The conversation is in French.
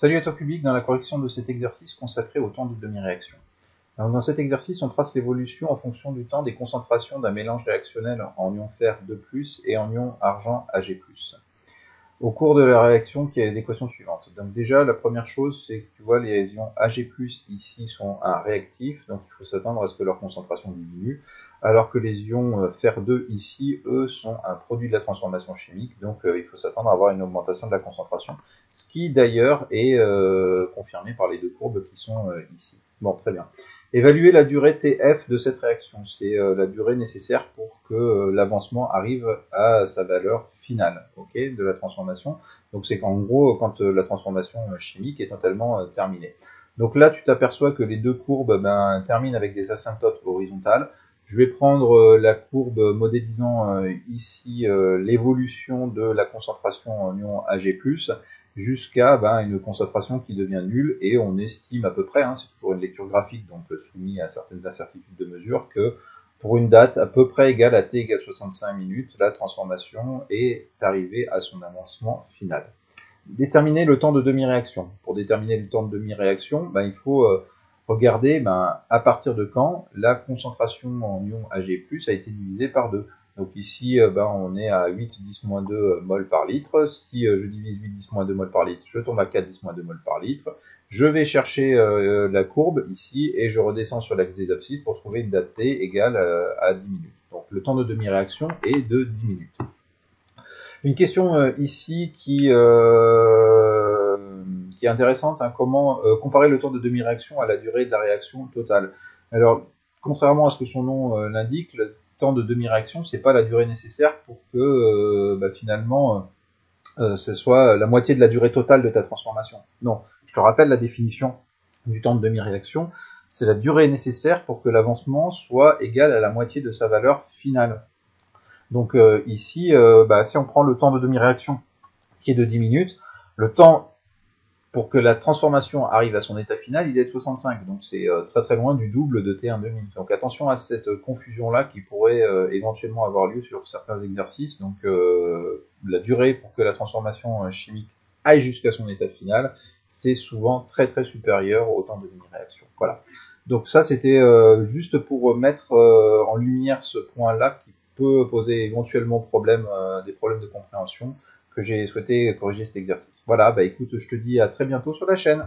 Salut à toi public, dans la correction de cet exercice consacré au temps de demi-réaction. Dans cet exercice, on trace l'évolution en fonction du temps des concentrations d'un mélange réactionnel en ion fer 2+, et en ion argent Ag+. Au cours de la réaction, il y a l'équation suivante. Donc déjà, la première chose, c'est que tu vois, les ions Ag+, ici, sont un réactif, donc il faut s'attendre à ce que leur concentration diminue, alors que les ions fer2, ici, eux, sont un produit de la transformation chimique, donc il faut s'attendre à avoir une augmentation de la concentration, ce qui d'ailleurs est confirmé par les deux courbes qui sont ici. Bon, très bien. Évaluer la durée TF de cette réaction, c'est la durée nécessaire pour que l'avancement arrive à sa valeur finale, okay, de la transformation. Donc c'est qu'en gros, quand la transformation chimique est totalement terminée. Donc là, tu t'aperçois que les deux courbes terminent avec des asymptotes horizontales. Je vais prendre la courbe modélisant ici l'évolution de la concentration en ion Ag+, jusqu'à une concentration qui devient nulle, et on estime à peu près, c'est toujours une lecture graphique, donc soumis à certaines incertitudes de mesure, que pour une date à peu près égale à t égale 65 minutes, la transformation est arrivée à son avancement final. Déterminer le temps de demi-réaction. Pour déterminer le temps de demi-réaction, il faut regarder à partir de quand la concentration en ion Ag+ a été divisée par 2. Donc ici, on est à 8-10-2 mol par litre. Si je divise 8-10-2 mol par litre, je tombe à 4-10-2 mol par litre. Je vais chercher la courbe ici et je redescends sur l'axe des abscisses pour trouver une date t égale à 10 minutes. Donc le temps de demi-réaction est de 10 minutes. Une question ici qui est intéressante, comment comparer le temps de demi-réaction à la durée de la réaction totale. Alors, contrairement à ce que son nom l'indique, le temps de demi-réaction, c'est pas la durée nécessaire pour que finalement ce soit la moitié de la durée totale de ta transformation. Non, je te rappelle la définition du temps de demi-réaction, c'est la durée nécessaire pour que l'avancement soit égal à la moitié de sa valeur finale. Donc ici, si on prend le temps de demi-réaction qui est de 10 minutes, le temps pour que la transformation arrive à son état final, il est de 65. Donc c'est très très loin du double de T1 demi. Donc attention à cette confusion-là qui pourrait éventuellement avoir lieu sur certains exercices. Donc la durée pour que la transformation chimique aille jusqu'à son état final, c'est souvent très très supérieur au temps de demi-réaction. Voilà. Donc ça, c'était juste pour mettre en lumière ce point-là qui peut poser éventuellement des problèmes de compréhension, que j'ai souhaité corriger cet exercice. Voilà, écoute, je te dis à très bientôt sur la chaîne.